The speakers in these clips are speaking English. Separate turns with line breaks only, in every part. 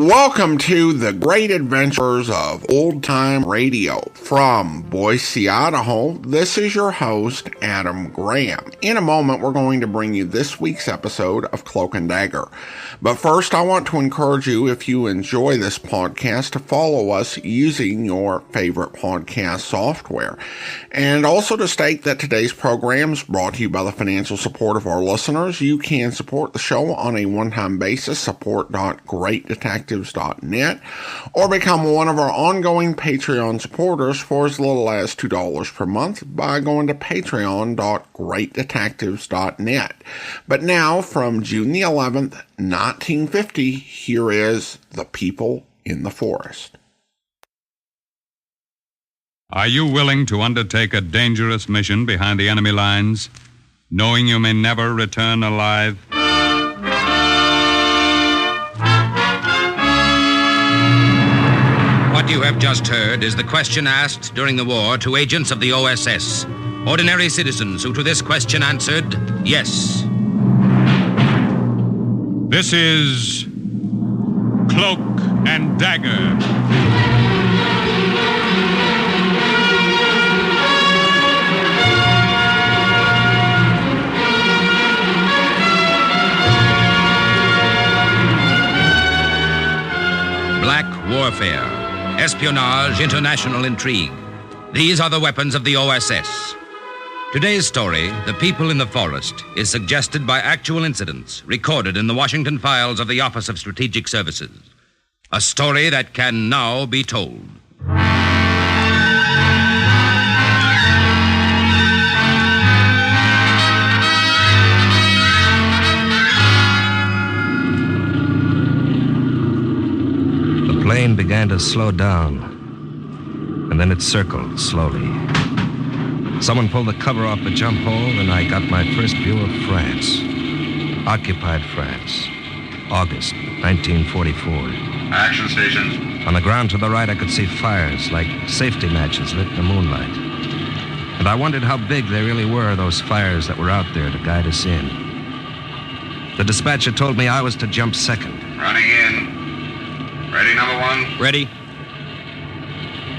Welcome to the great adventures of old-time radio. From Boise, Idaho, this is your host, Adam Graham. In a moment, we're going to bring you this week's episode of Cloak and Dagger. But first, I want to encourage you, if you enjoy this podcast, to follow us using your favorite podcast software. And also to state that today's program is brought to you by the financial support of our listeners. You can support the show on a one-time basis, support.greatdetectives.net, or become one of our ongoing Patreon supporters for as little as $2 per month by going to patreon.greatdetectives.net. But now, from June the 11th, 1950, here is The People in the Forest.
Are you willing to undertake a dangerous mission behind the enemy lines, knowing you may never return alive?
What you have just heard is the question asked during the war to agents of the OSS. Ordinary citizens who to this question answered, yes.
This is Cloak and Dagger.
Black warfare, espionage, international intrigue. These are the weapons of the OSS. Today's story, The People in the Forest, is suggested by actual incidents recorded in the Washington files of the Office of Strategic Services. A story that can now be told.
The plane began to slow down, and then it circled slowly. Someone pulled the cover off the jump hole, and I got my first view of France. Occupied France. August 1944.
Action stations.
On the ground to the right, I could see fires like safety matches lit in the moonlight. And I wondered how big they really were, those fires that were out there to guide us in. The dispatcher told me I was to jump second.
Running in. Ready, number one?
Ready?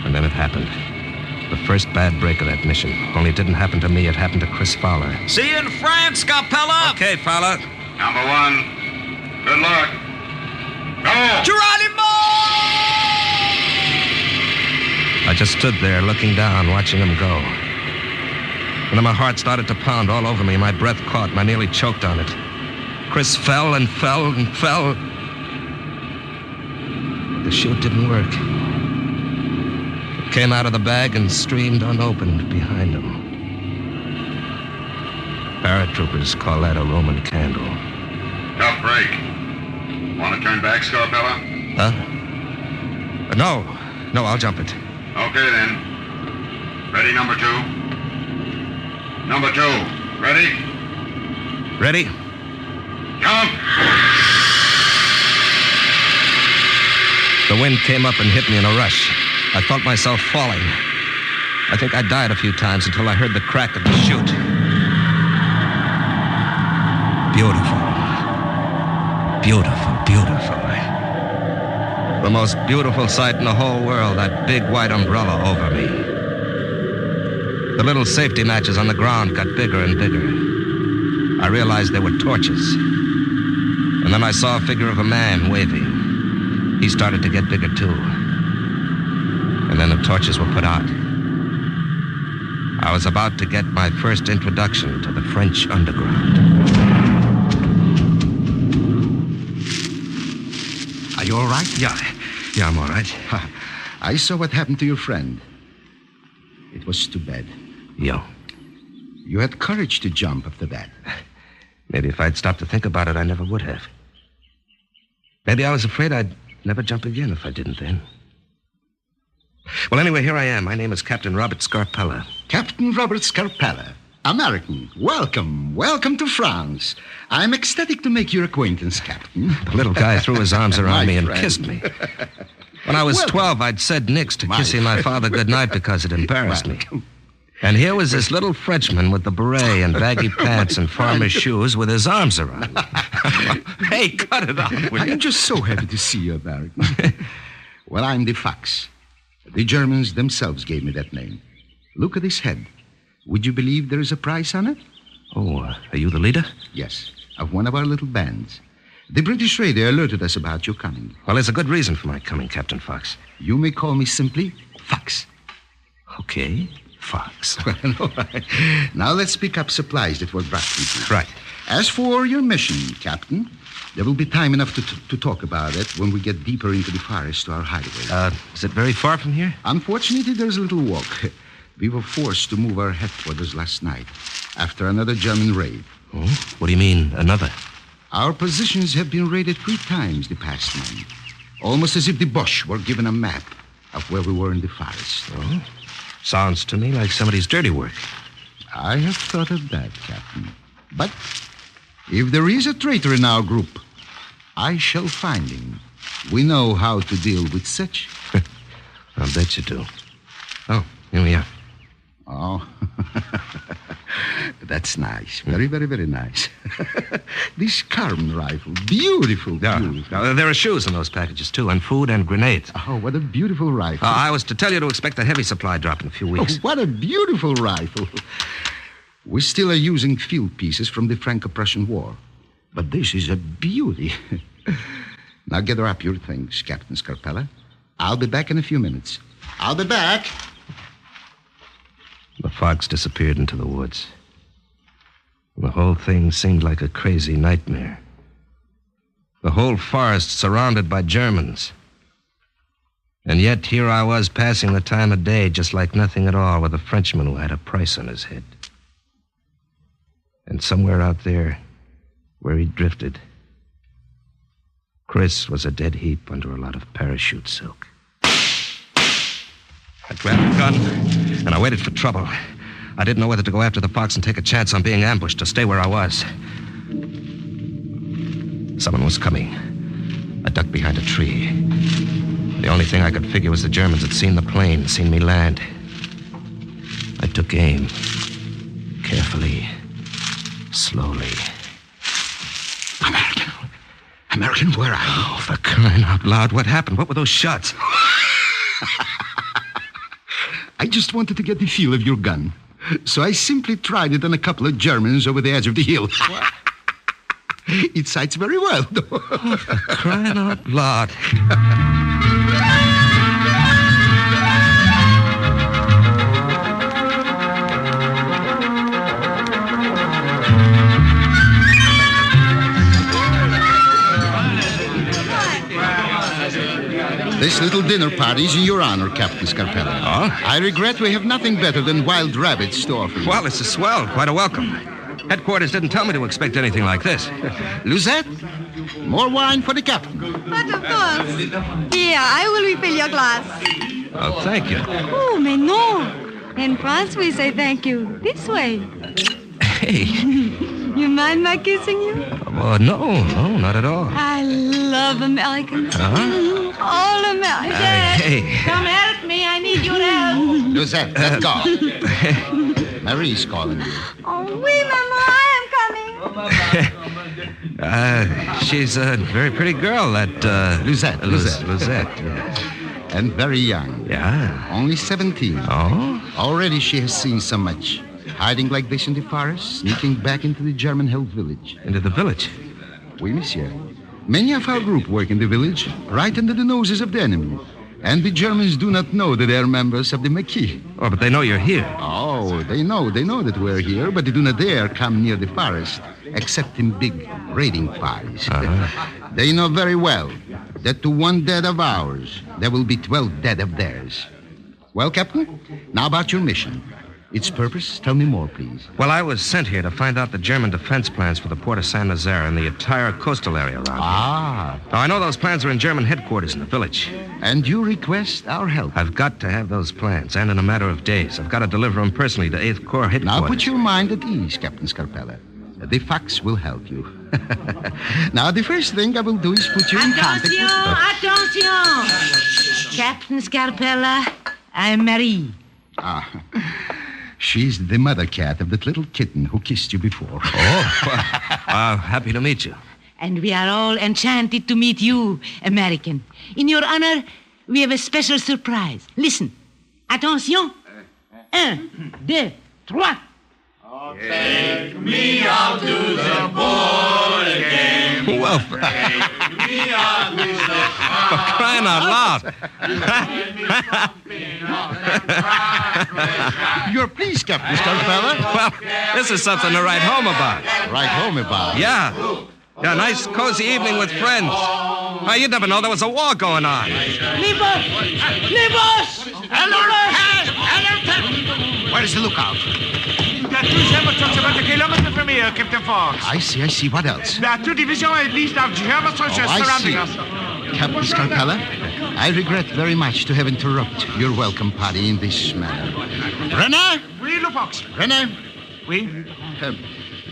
And then it happened. The first bad break of that mission. Only it didn't happen to me, it happened to Chris Fowler.
See you in France, Capella!
Okay, Fowler.
Number one. Good luck. Go!
Geronimo!
I just stood there looking down, watching him go. And then my heart started to pound all over me. My breath caught, and I nearly choked on it. Chris fell and fell and fell. The chute didn't work. It came out of the bag and streamed unopened behind him. Paratroopers call that a Roman candle.
Tough break. Want to turn back, Scarpella?
Huh? No, I'll jump it.
Okay, then. Ready, number two? Number two. Ready?
Ready?
Jump!
The wind came up and hit me in a rush. I felt myself falling. I think I died a few times until I heard the crack of the chute. Beautiful. Beautiful, beautiful. The most beautiful sight in the whole world, that big white umbrella over me. The little safety matches on the ground got bigger and bigger. I realized they were torches. And then I saw a figure of a man waving. He started to get bigger, too. And then the torches were put out. I was about to get my first introduction to the French underground.
Are you all right?
Yeah, I'm all right.
I saw what happened to your friend. It was too bad.
Yeah.
You had courage to jump after that.
Maybe if I'd stopped to think about it, I never would have. Maybe I was afraid I'd never jump again if I didn't then. Well, anyway, here I am. My name is Captain Robert Scarpella.
Captain Robert Scarpella, American. Welcome. Welcome to France. I'm ecstatic to make your acquaintance, Captain.
The little guy threw his arms around me and
friend.
kissed me. When I was 12, I'd said nix to kissing my father goodnight because it embarrassed me. And here was this little Frenchman with the beret and baggy pants and farmer's shoes with his arms around me. Hey, cut it out, will you?
I'm just so happy to see you, American. Well, I'm the Fox. The Germans themselves gave me that name. Look at this head. Would you believe there is a price on it?
Oh, are you the leader?
Yes, of one of our little bands. The British radio alerted us about your coming.
Well, there's a good reason for my coming, Captain Fox.
You may call me simply Fox.
Okay, Fox.
Well, all right. Now let's pick up supplies that were brought with you.
Right.
As for your mission, Captain, there will be time enough to talk about it when we get deeper into the forest to our hideaway.
Is it very far from here?
Unfortunately, there's a little walk. We were forced to move our headquarters last night after another German raid.
Oh? What do you mean, another?
Our positions have been raided 3 times the past month, almost as if the Boche were given a map of where we were in the forest.
Oh? Sounds to me like somebody's dirty work.
I have thought of that, Captain. But if there is a traitor in our group, I shall find him. We know how to deal with such.
I'll bet you do. Oh, here we are.
Oh, that's nice. Very, very, very nice. This Carmen rifle, beautiful, beautiful.
Now, there are shoes in those packages, too, and food and grenades.
Oh, what a beautiful rifle.
I was to tell you to expect a heavy supply drop in a few weeks.
Oh, what a beautiful rifle. We still are using field pieces from the Franco-Prussian War. But this is a beauty. Now gather up your things, Captain Scarpella. I'll be back in a few minutes. I'll be back.
The Fox disappeared into the woods. The whole thing seemed like a crazy nightmare. The whole forest surrounded by Germans. And yet here I was passing the time of day just like nothing at all with a Frenchman who had a price on his head. And somewhere out there, where he drifted, Chris was a dead heap under a lot of parachute silk. I grabbed a gun, and I waited for trouble. I didn't know whether to go after the Fox and take a chance on being ambushed or stay where I was. Someone was coming. I ducked behind a tree. The only thing I could figure was the Germans had seen the plane, seen me land. I took aim. Carefully. Slowly.
American, where are you?
Oh, for crying out loud, what happened? What were those shots?
I just wanted to get the feel of your gun. So I simply tried it on a couple of Germans over the edge of the hill. It sights very well, though.
Oh, for crying out loud.
This little dinner party is in your honor, Captain Scarpella.
Oh?
I regret we have nothing better than wild rabbits to offer you.
Well, this is swell. Quite a welcome. Headquarters didn't tell me to expect anything like this.
Luzette, more wine for the captain.
But of course. Here, I will refill your glass.
Oh, thank you.
Oh, mais non. In France, we say thank you this way.
Hey.
You mind my kissing you?
No, not at all.
I love Americans.
Huh?
All Americans.
Hey.
Come help me. I need your help.
Luzette, let's go. Marie's calling you.
Oh, oui, Mama, I am coming.
She's a very pretty girl, that,
Luzette.
Luzette, yes.
And very young.
Yeah.
Only 17.
Oh?
Already she has seen so much. Hiding like this in the forest, sneaking back into the German-held village.
Into the village?
Oui, monsieur. Many of our group work in the village, right under the noses of the enemy. And the Germans do not know that they are members of the Maquis.
Oh, but they know you're here.
Oh, they know that we're here, but they do not dare come near the forest, except in big raiding parties.
Uh-huh.
They know very well that to one dead of ours, there will be 12 dead of theirs. Well, Captain, now about your mission. Its purpose? Tell me more, please.
Well, I was sent here to find out the German defense plans for the port of San Nazaire and the entire coastal area around here. Now, I know those plans are in German headquarters in the village.
And you request our help?
I've got to have those plans, and in a matter of days. I've got to deliver them personally to 8th Corps headquarters.
Now, put your mind at ease, Captain Scarpella. The Fox will help you. Now, the first thing I will do is put you in contact with...
Attention! Captain Scarpella, I'm Marie.
She's the mother cat of that little kitten who kissed you before.
Oh, well, happy to meet you.
and we are all enchanted to meet you, American. In your honor, we have a special surprise. Listen. Attention. 1, 2, 3.
Take me out to the ball game.
Well,
Take me out with the
for crying out loud.
You're pleased, Captain Scarpella?
Well, this is something to write home about.
Right home about.
Yeah. Yeah, nice, cozy evening with friends. Well, you'd never know there was a war going on.
Libos! Libos!
Where's the lookout?
There are 2 German trucks about a kilometer from here, Captain Fox.
I see. What else?
There are 2 divisions at least of German soldiers surrounding us.
Captain Scarpella, I regret very much to have interrupted your welcome party in this manner. Renner?
Oui, Le Fox.
Renner?
Oui.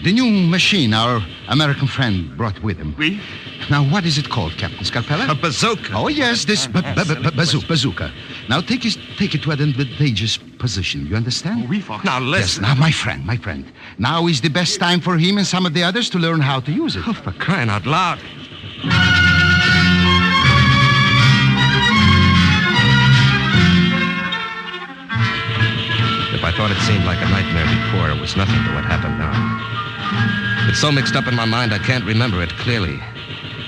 The new machine our American friend brought with him.
Oui.
Now, what is it called, Captain Scarpella?
A bazooka.
Oh, yes, this bazooka. Now, take it to an advantageous position. You understand?
Oui, Fox.
Now,
Yes,
listen.
now, my friend. Now is the best time for him and some of the others to learn how to use it.
Oh, for crying out loud. If I thought it seemed like a nightmare before, it was nothing to what happened now. It's so mixed up in my mind I can't remember it clearly.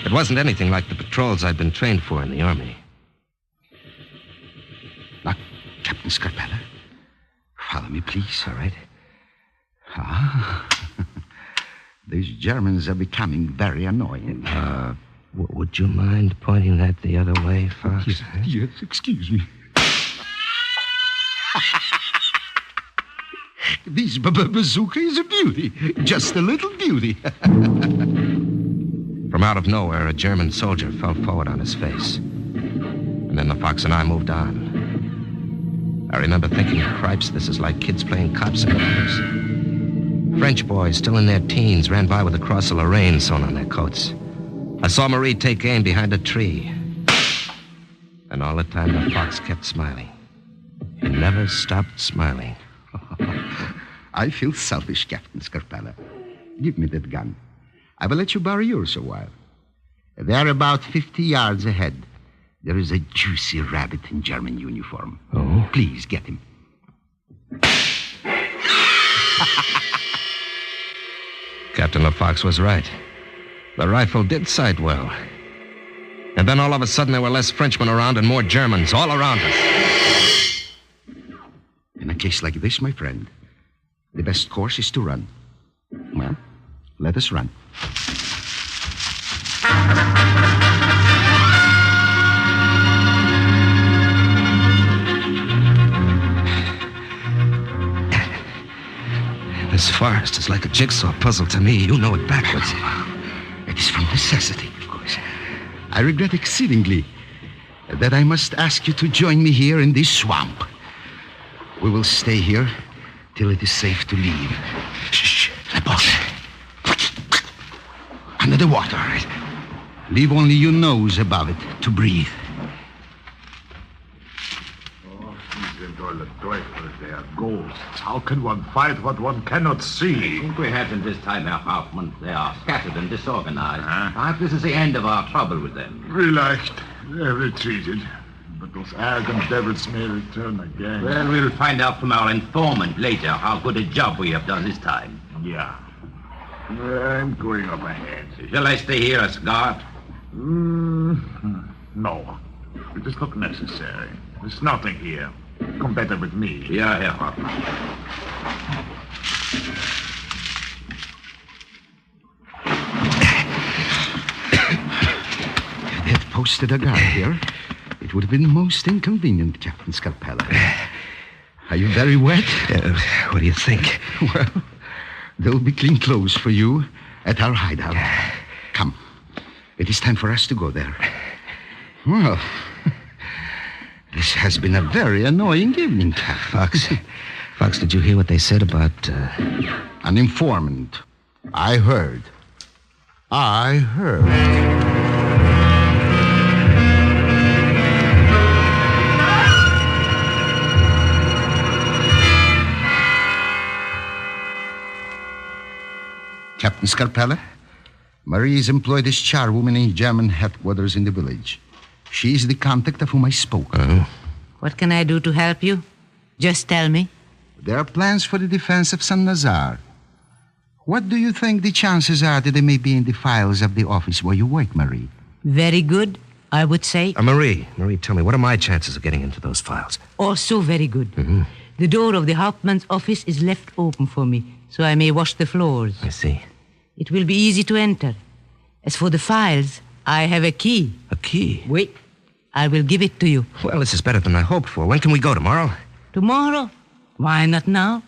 It wasn't anything like the patrols I'd been trained for in the Army.
Now, Captain Scarpella, follow me, please.
All right.
These Germans are becoming very annoying.
Would you mind pointing that the other way, Fox?
Yes, excuse me. This bazooka is a beauty. Just a little beauty.
From out of nowhere, a German soldier fell forward on his face. And then the Fox and I moved on. I remember thinking, cripes, this is like kids playing cops and robbers. French boys, still in their teens, ran by with the cross of Lorraine sewn on their coats. I saw Marie take aim behind a tree. And all the time, the Fox kept smiling. He never stopped smiling.
I feel selfish, Captain Scarpella. Give me that gun. I will let you borrow yours a while. There, about 50 yards ahead, there is a juicy rabbit in German uniform.
Oh?
Please, get him.
Captain LaFox was right. The rifle did sight well. And then all of a sudden there were less Frenchmen around and more Germans all around us.
In a case like this, my friend, the best course is to run. Well, let us run.
This forest is like a jigsaw puzzle to me. You know it backwards.
It is from necessity, of course. I regret exceedingly that I must ask you to join me here in this swamp. We will stay here till it is safe to leave. Shh. The boat. Under the water. Leave only your nose above it to breathe.
They are ghosts. How can one fight what one cannot see?
I think we have them this time, Herr Hauptmann. They are scattered and disorganized. Perhaps this is the end of our trouble with them.
Relaxed. They have retreated. But those arrogant devils may return again.
Well, we'll find out from our informant later how good a job we have done this time.
Yeah. I'm going up ahead.
Shall I stay here as guard?
No. It is not necessary. There's nothing here. Come better with me.
Yeah, Herr Hauptmann.
If they had posted a guard here, it would have been most inconvenient, Captain Scarpella. Are you very wet?
What do you think?
Well, there'll be clean clothes for you at our hideout. Come. It is time for us to go there. Well, this has been a very annoying evening, Captain.
Fox, did you hear what they said about...
An informant. I heard. Captain Scarpella, Marie is employed as charwoman in German headquarters in the village. She is the contact of whom I spoke.
What can I do to help you? Just tell me.
There are plans for the defense of Saint-Lazare. What do you think the chances are that they may be in the files of the office where you work, Marie?
Very good, I would say.
Marie, tell me, what are my chances of getting into those files?
Also very good. The door of the Hauptmann's office is left open for me, so I may wash the floors.
I see.
It will be easy to enter. As for the files, I have a key.
A key?
Wait, I will give it to you.
Well, this is better than I hoped for. When can we go, tomorrow?
Tomorrow? Why not now?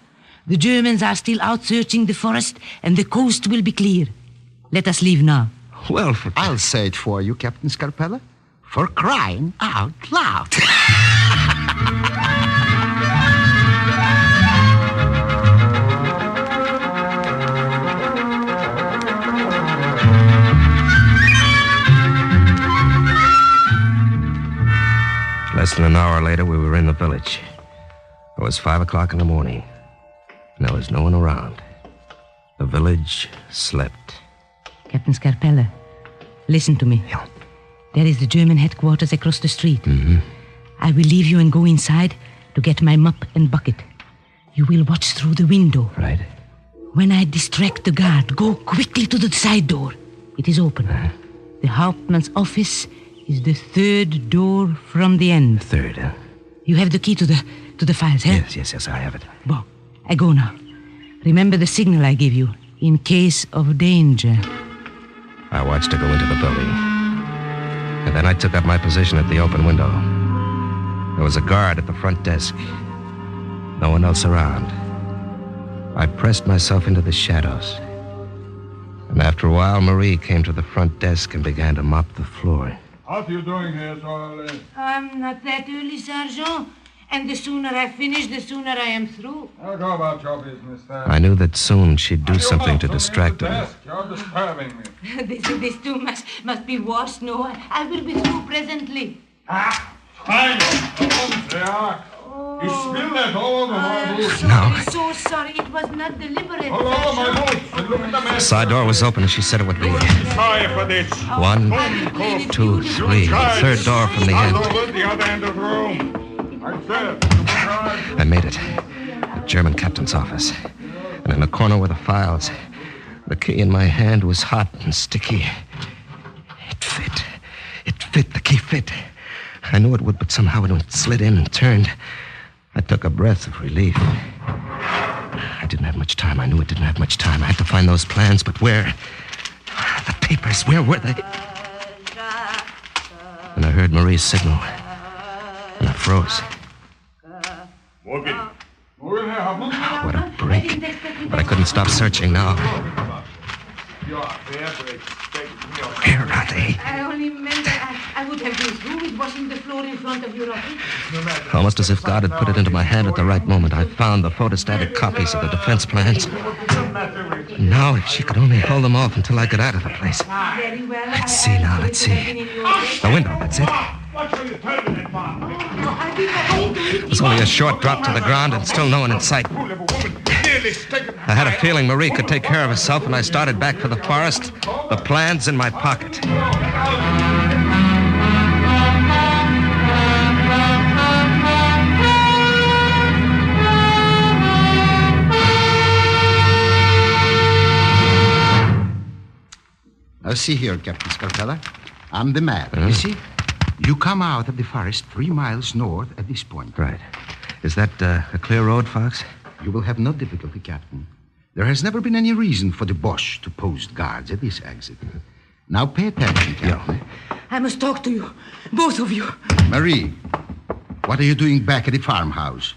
The Germans are still out searching the forest, and the coast will be clear. Let us leave now.
Well,
I'll say it for you, Captain Scarpella. For crying out loud.
Less than an hour later, we were in the village. It was 5 o'clock in the morning, and there was no one around. The village slept.
Captain Scarpella, listen to me.
Yeah.
There is the German headquarters across the street. I will leave you and go inside to get my mop and bucket. You will watch through the window.
Right.
When I distract the guard, go quickly to the side door. It is open. The Hauptmann's office is the third door from the end.
Third, huh?
You have the key to the files, eh?
Yes, I have it.
Bon, I go now. Remember the signal I give you, in case of danger.
I watched her go into the building. And then I took up my position at the open window. There was a guard at the front desk. No one else around. I pressed myself into the shadows. And after a while, Marie came to the front desk and began to mop the floor.
How are you doing here so early?
I'm not that early, Sergeant. And the sooner I finish, the sooner I am through.
I'll go about your business then.
I knew that soon she'd do something to distract her.
You're disturbing me.
This too must be washed, no? I will be through presently.
Fine. They are. You spilled that all over my boots.
I'm so sorry. It was not deliberate.
All over my boots. And look at the
The
mess.
side door was open and she said it would be.
Sorry for this.
1, 2, 3. The third door from the end.
Over the other end of the room. I said,
I made it. The German captain's office. And in the corner were the files. The key in my hand was hot and sticky. It fit. The key fit. I knew it would, but somehow it slid in and turned. I took a breath of relief. I didn't have much time. I knew it didn't have much time. I had to find those plans, but where? The papers, where were they? And I heard Marie's signal. And I froze. What a break. But I couldn't stop searching now. Where are they?
I only meant that I would have been through with washing the floor in front of your office.
Almost as if God had put it into my hand at the right moment, I found the photostatic copies of the defense plans. And now, if she could only hold them off until I got out of the place.
Very well.
Let's see now, let's see. The window, that's it. It was only a short drop to the ground and still no one in sight. I had a feeling Marie could take care of herself, and I started back for the forest, the plans in my pocket.
Now, see here, Captain Scarpella. I'm the map. You see? You come out of the forest 3 miles north at this point.
Right. Is that a clear road, Fox?
You will have no difficulty, Captain. There has never been any reason for the Boche to post guards at this exit. Now pay attention, Captain.
I must talk to you, both of you.
Marie, what are you doing back at the farmhouse?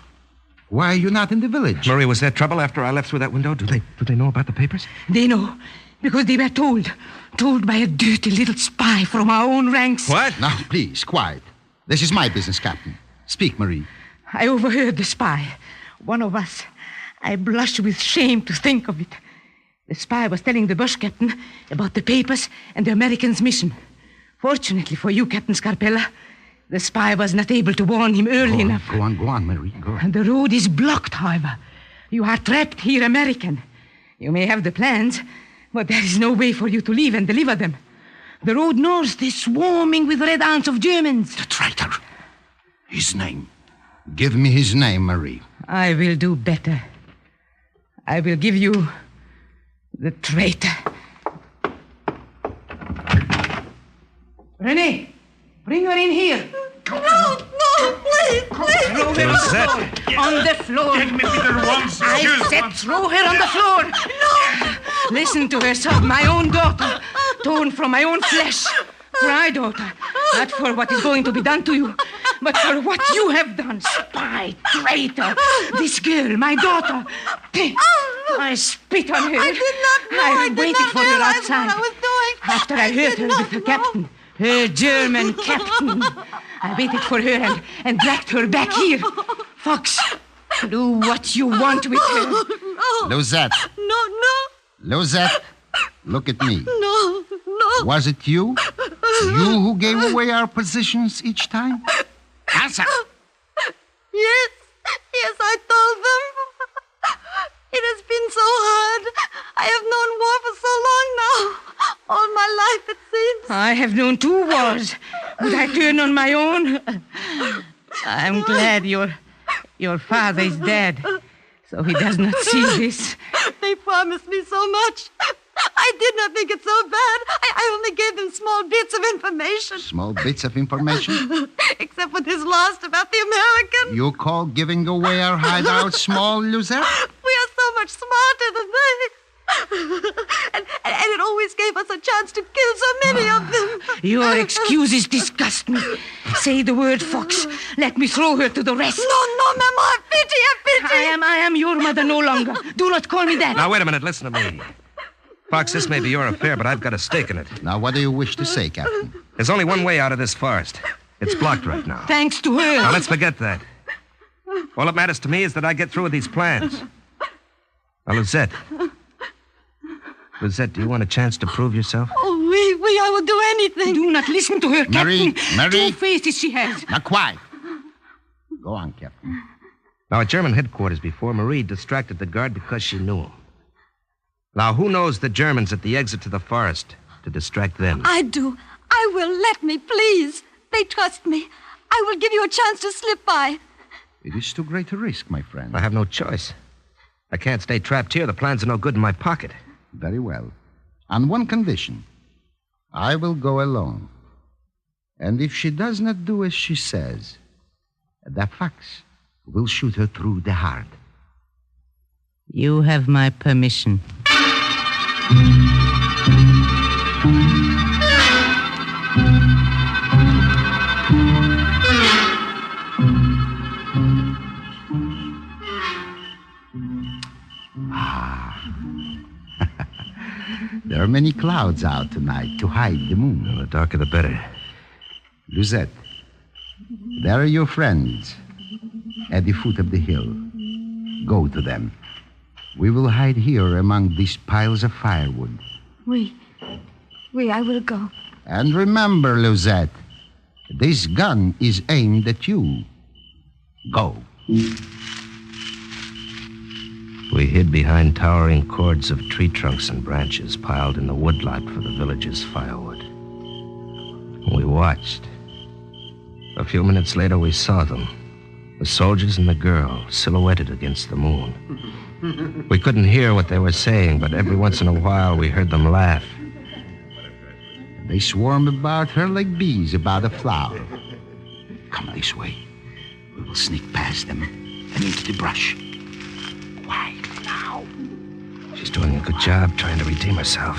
Why are you not in the village?
Marie, was there trouble after I left through that window? Do they know about the papers?
They know, because they were told by a dirty little spy from our own ranks.
What?
Now, please, quiet. This is my business, Captain. Speak, Marie.
I overheard the spy. One of us. I blush with shame to think of it. The spy was telling the Boche captain about the papers and the Americans' mission. Fortunately for you, Captain Scarpella, the spy was not able to warn him early enough.
Go on, Marie, go on.
And the road is blocked, however. You are trapped here, American. You may have the plans, But there is no way for you to leave and deliver them. The road north is swarming with red ants of Germans.
The traitor. His name. Give me his name, Marie.
I will do better. I will give you the traitor. Renee, bring her in here.
No, please.
Throw her on the floor.
Get me to the ones.
I said throw her on the floor. No. Listen to her sob, my own daughter, torn from my own flesh. Cry, daughter, not for what is going to be done to you, but for what you have done. Spy, traitor, this girl, my daughter. I spit on her.
I did not know.
I waited for her outside.
What I was doing.
After I heard her with her captain, her German captain. I waited for her and dragged her back here. Fox, do what you want with her.
No.
Losette.
No.
Losette, look at me.
No.
Was it you? You who gave away our positions each time? Answer.
Yes, I told them. It has been so hard. I have known war for so long now. All my life, it seems.
I have known 2 wars. Would I turn on my own? I'm glad your father is dead, so he does not see this.
They promised me so much. I did not think it so bad. I only gave them small bits of information.
Small bits of information?
Except what is lost about the American.
You call giving away our hideout small, Luzette?
We are so much smarter than they. and it always gave us a chance to kill so many of them.
Your excuses disgust me. Say the word, Fox. Let me throw her to the rest.
No, Mama. Pity.
I am your mother no longer. Do not call me that.
Now, wait a minute. Listen to me. Fox, this may be your affair, but I've got a stake in it.
Now, what do you wish to say, Captain?
There's only one way out of this forest. It's blocked right now.
Thanks to her.
Now, let's forget that. All that matters to me is that I get through with these plans. Now, Lizette, do you want a chance to prove yourself?
Oh, I will do anything.
Do not listen to her,
Marie,
Captain.
Marie.
2 faces she has.
Now, quiet. Go on, Captain.
Now, at German headquarters before, Marie distracted the guard because she knew him. Now, who knows the Germans at the exit to the forest to distract them?
I do. I will. Let me, please. They trust me. I will give you a chance to slip by.
It is too great a risk, my friend.
I have no choice. I can't stay trapped here. The plans are no good in my pocket.
Very well. On one condition. I will go alone. And if she does not do as she says, the fox will shoot her through the heart.
You have my permission.
There are many clouds out tonight to hide the moon.
Well, the darker the better.
Luzette, there are your friends at the foot of the hill. Go to them. We will hide here among these piles of firewood.
I will go.
And remember, Luzette, this gun is aimed at you. Go.
We hid behind towering cords of tree trunks and branches piled in the woodlot for the village's firewood. We watched. A few minutes later, we saw them. The soldiers and the girl, silhouetted against the moon. We couldn't hear what they were saying, but every once in a while, we heard them laugh.
They swarm about her like bees about a flower. Come this way. We will sneak past them and into the brush. Quiet now.
She's doing a good job trying to redeem herself.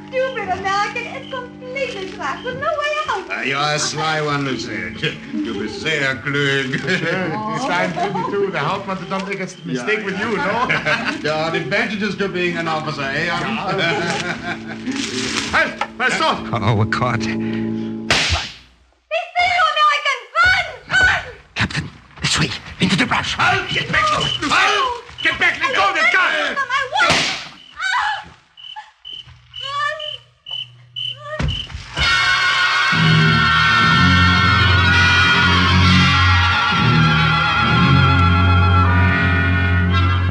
Stupid American is completely trapped with no way out.
You're a sly one, Lucette. Du bist sehr klug.
Stein 22, the Hauptmann don't make a mistake with you, no?
There are advantages to being an officer, eh?
Halt! Stop!
Oh, we're caught.
Be still, American! Run!
Captain, this way, into the brush.
Halt! Get back! Halt! Get back! Let go of the gun!
I won't!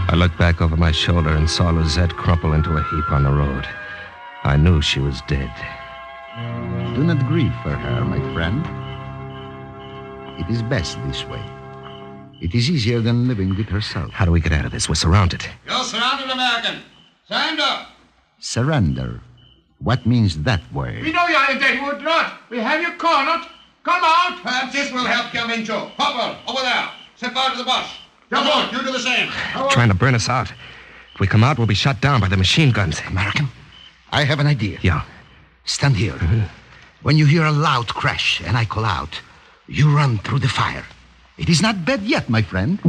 I looked back over my my shoulder and saw Lizette crumple into a heap on the road. I knew she was dead.
Do not grieve for her, my friend. It is best this way. It is easier than living with herself.
How do we get out of this? We're surrounded.
You're surrounded, American. Surrender.
Surrender. What means that word?
We know you are dead, would not. We have you cornered. Come out.
Perhaps this will help young Incho. Hopper, over there. Step out of the bush. Come on, you do the same.
Trying to burn us out. If we come out, we'll be shot down by the machine guns.
American, I have an idea.
Yeah.
Stand here. When you hear a loud crash and I call out, you run through the fire. It is not bad yet, my friend.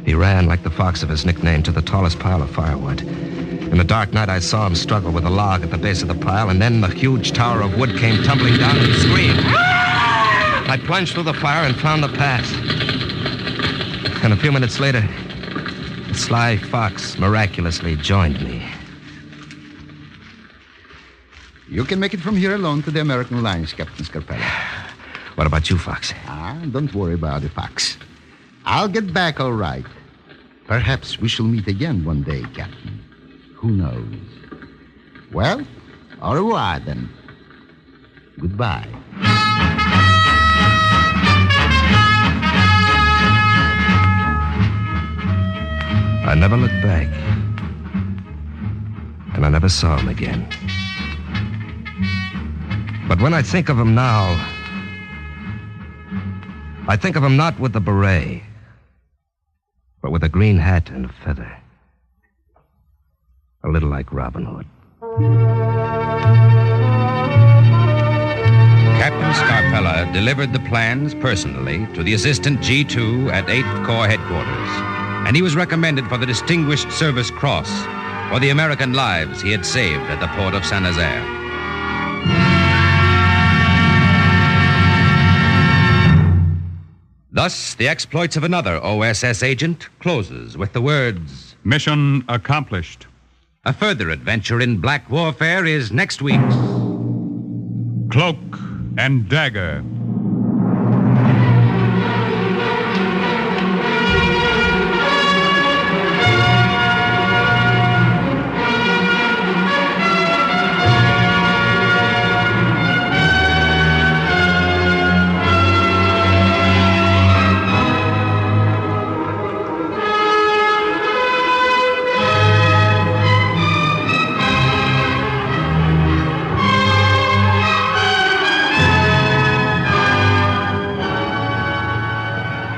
He ran, like the fox of his nickname, to the tallest pile of firewood. In the dark night, I saw him struggle with a log at the base of the pile, and then the huge tower of wood came tumbling down and he screamed. I plunged through the fire and found the path. And a few minutes later, the sly fox miraculously joined me.
You can make it from here alone to the American lines, Captain Scarpella.
What about you, Fox?
Don't worry about it, Fox. I'll get back all right. Perhaps we shall meet again one day, Captain. Who knows? Well, au revoir, then. Goodbye.
I never looked back. And I never saw him again. But when I think of him now, I think of him not with the beret, but with a green hat and a feather. A little like Robin Hood.
Captain Scarpella delivered the plans personally to the Assistant G2 at 8th Corps Headquarters, and he was recommended for the Distinguished Service Cross for the American lives he had saved at the port of Saint-Nazaire. Thus, the exploits of another OSS agent closes with the words,
Mission accomplished.
A further adventure in black warfare is next week's
Cloak and Dagger.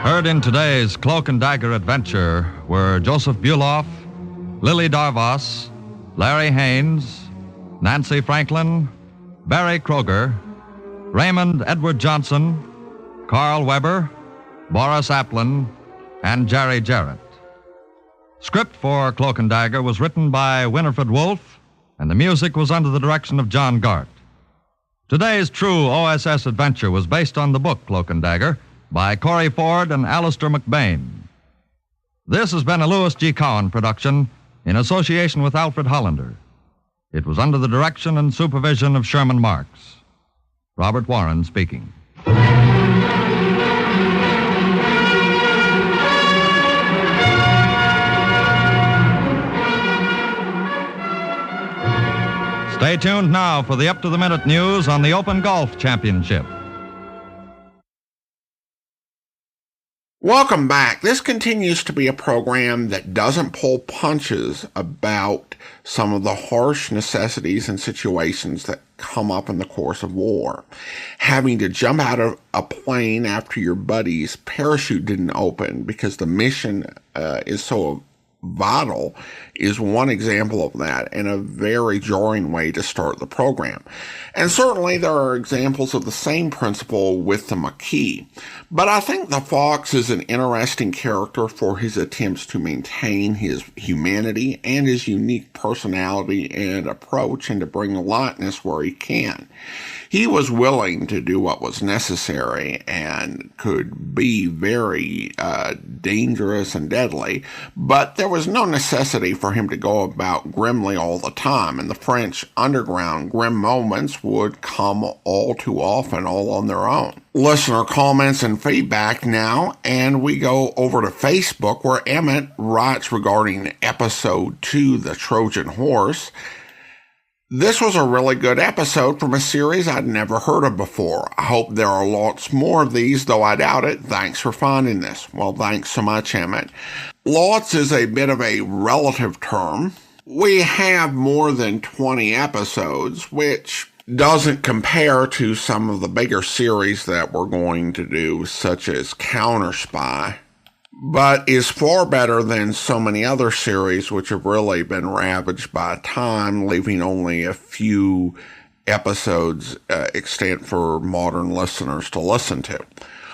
Heard in today's Cloak and Dagger adventure were Joseph Buloff, Lily Darvas, Larry Haines, Nancy Franklin, Barry Kroeger, Raymond Edward Johnson, Carl Weber, Boris Aplon, and Jarrett. Script for Cloak and Dagger was written by Winifred Wolfe, and the music was under the direction of John Gart. Today's true OSS adventure was based on the book Cloak and Dagger by Corey Ford and Alistair McBain. This has been a Louis G. Cowan production in association with Alfred Hollander. It was under the direction and supervision of Sherman Marks. Robert Warren speaking. Stay tuned now for the up-to-the-minute news on the Open Golf Championship.
Welcome back. This continues to be a program that doesn't pull punches about some of the harsh necessities and situations that come up in the course of war. Having to jump out of a plane after your buddy's parachute didn't open because the mission is so vital is one example of that, and a very jarring way to start the program. And certainly there are examples of the same principle with the Maquis. But I think the Fox is an interesting character for his attempts to maintain his humanity and his unique personality and approach, and to bring lightness where he can. He was willing to do what was necessary and could be very dangerous and deadly, but there was no necessity for him to go about grimly all the time, and the French underground grim moments would come all too often all on their own. Listener comments and feedback now, and we go over to Facebook where Emmett writes regarding episode 2, The Trojan Horse. This was a really good episode from a series I'd never heard of before. I hope there are lots more of these, though I doubt it. Thanks for finding this. Well, thanks so much, Emmett. Lots is a bit of a relative term. We have more than 20 episodes, which doesn't compare to some of the bigger series that we're going to do, such as Counter Spy, but is far better than so many other series which have really been ravaged by time, leaving only a few episodes extant for modern listeners to listen to.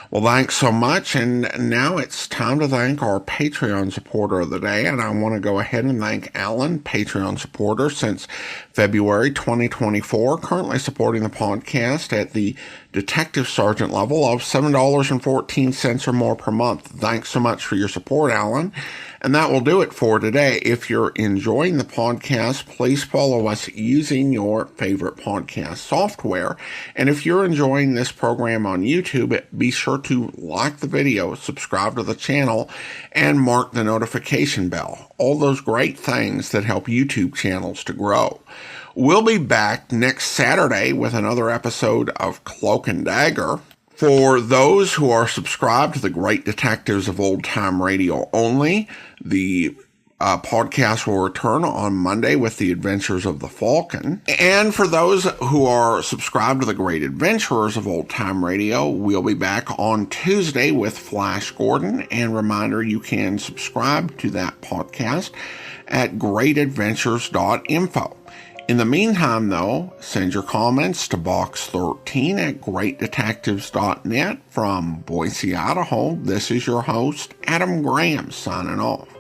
Well, thanks so much, and now it's time to thank our Patreon supporter of the day, and I want to go ahead and thank Alan, Patreon supporter since February 2024, currently supporting the podcast at the Detective Sergeant level of $7.14 or more per month. Thanks so much for your support, Alan. And that will do it for today. If you're enjoying the podcast, please follow us using your favorite podcast software. And if you're enjoying this program on YouTube, be sure to like the video, subscribe to the channel, and mark the notification bell. All those great things that help YouTube channels to grow. We'll be back next Saturday with another episode of Cloak and Dagger. For those who are subscribed to the Great Detectives of Old Time Radio only, the podcast will return on Monday with the Adventures of the Falcon. And for those who are subscribed to the Great Adventurers of Old Time Radio, we'll be back on Tuesday with Flash Gordon. And reminder, you can subscribe to that podcast at greatadventures.info. In the meantime, though, send your comments to box13 at greatdetectives.net. From Boise, Idaho, this is your host, Adam Graham, signing off.